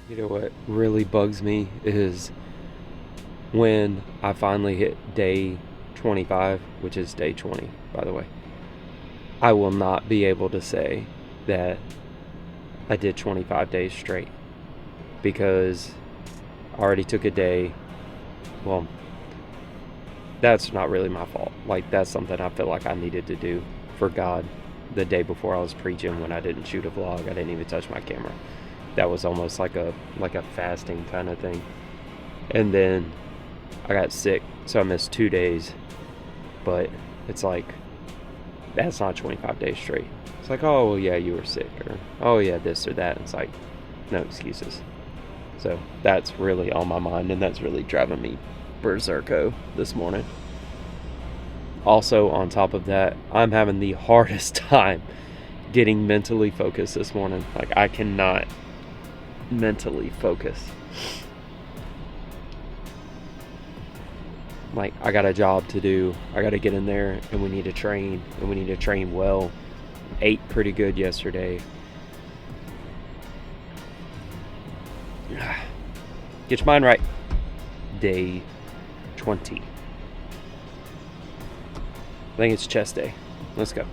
You know what really bugs me is when I finally hit day 25, which is day 20, by the way. I will not be able to say that I did 25 days straight because I already took a day. Well, that's not really my fault. Like, that's something I feel like I needed to do for God the day before I was preaching when I didn't shoot a vlog. I didn't even touch my camera. That was almost like a fasting kind of thing. And then I got sick, so I missed 2 days. But it's like, that's not 25 days straight. It's like, oh, well, yeah, you were sick, or oh, yeah, this or that. It's like, no excuses. So that's really on my mind, and that's really driving me berserko this morning. Also, on top of that, I'm having the hardest time getting mentally focused this morning. Like, I cannot mentally focus. Like, I got a job to do. I got to get in there, and we need to train, and we need to train well. Ate pretty good yesterday. Get your mind right. Day 20. I think it's chest day. Let's go.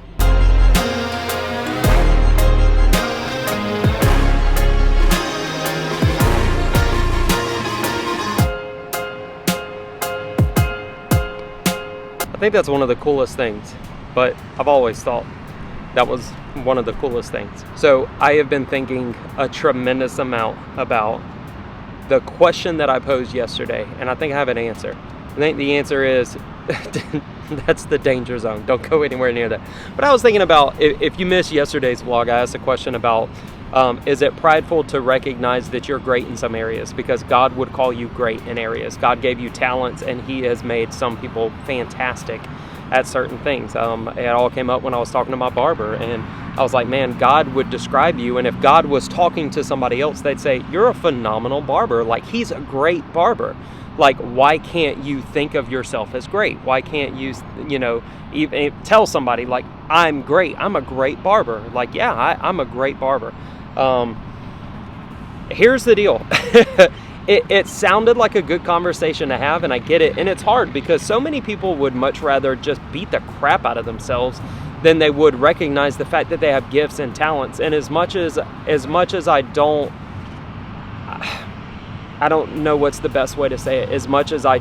I think that's one of the coolest things, but I've always thought that was one of the coolest things. So I have been thinking a tremendous amount about the question that I posed yesterday, and I think I have an answer. I think the answer is that's the danger zone. Don't go anywhere near that. But I was thinking about, if you missed yesterday's vlog, I asked a question about, is it prideful to recognize that you're great in some areas? Because God would call you great in areas. God gave you talents, and He has made some people fantastic at certain things. It all came up when I was talking to my barber, and I was like, man, God would describe you, and if God was talking to somebody else, they'd say, you're a phenomenal barber. Like, he's a great barber. Like, why can't you think of yourself as great? Why can't you, even tell somebody, like, I'm great. I'm a great barber. Like, yeah, I'm a great barber. Here's the deal. It sounded like a good conversation to have, and I get it. And it's hard because so many people would much rather just beat the crap out of themselves than they would recognize the fact that they have gifts and talents. And as much as I don't know what's the best way to say it, as much as I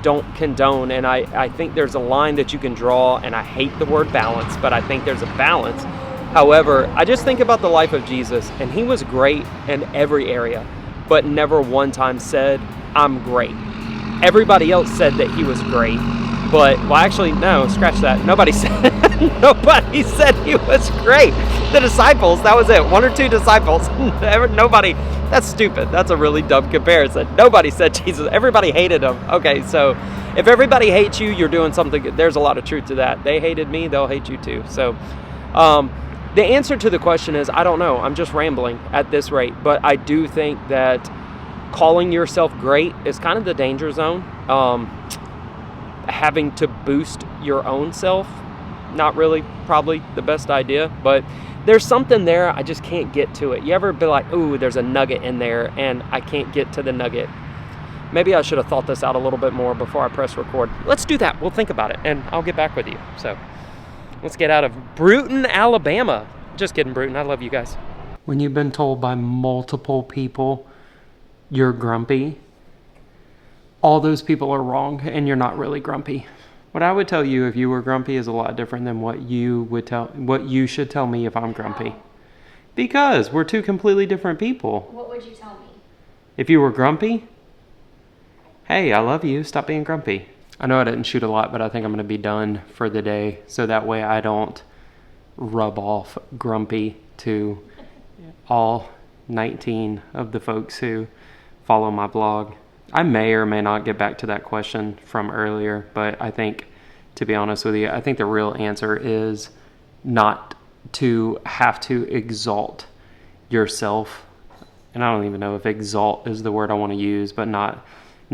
don't condone, and I think there's a line that you can draw, and I hate the word balance, but I think there's a balance. However, I just think about the life of Jesus, and He was great in every area, but never one time said, I'm great. Everybody else said that He was great, but, well, actually, no, scratch that. Nobody said He was great. The disciples, that was it. One or two disciples. Nobody. That's stupid. That's a really dumb comparison. Nobody said Jesus. Everybody hated Him. Okay, so if everybody hates you, you're doing something good. There's a lot of truth to that. They hated me, they'll hate you too. So the answer to the question is, I don't know. I'm just rambling at this rate. But I do think that calling yourself great is kind of the danger zone. Having to boost your own self, not really probably the best idea, but there's something there. I just can't get to it. You ever be like, ooh, there's a nugget in there and I can't get to the nugget? Maybe I should have thought this out a little bit more before I press record. Let's do that. We'll think about it and I'll get back with you. So let's get out of Bruton, Alabama. Just kidding, Bruton. I love you guys. When you've been told by multiple people you're grumpy, all those people are wrong and you're not really grumpy. What I would tell you if you were grumpy is a lot different than what you should tell me if I'm grumpy. Because we're two completely different people. What would you tell me? If you were grumpy, hey, I love you, stop being grumpy. I know I didn't shoot a lot, but I think I'm going to be done for the day, so that way I don't rub off grumpy to all 19 of the folks who follow my blog. I may or may not get back to that question from earlier, but I think, to be honest with you, I think the real answer is not to have to exalt yourself. And I don't even know if exalt is the word I want to use, but not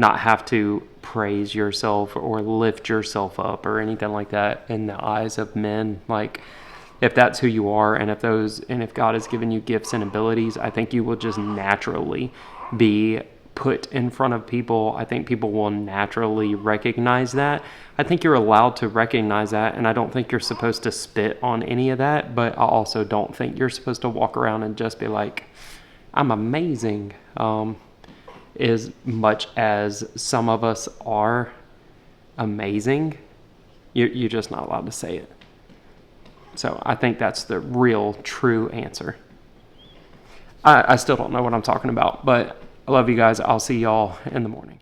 have to praise yourself or lift yourself up or anything like that in the eyes of men. Like, if that's who you are, and if God has given you gifts and abilities, I think you will just naturally be put in front of people. I think people will naturally recognize that. I think you're allowed to recognize that, and I don't think you're supposed to spit on any of that, but I also don't think you're supposed to walk around and just be like, I'm amazing, as much as some of us are amazing. You're just not allowed to say it. So I think that's the real, true answer. I still don't know what I'm talking about, but I love you guys. I'll see y'all in the morning.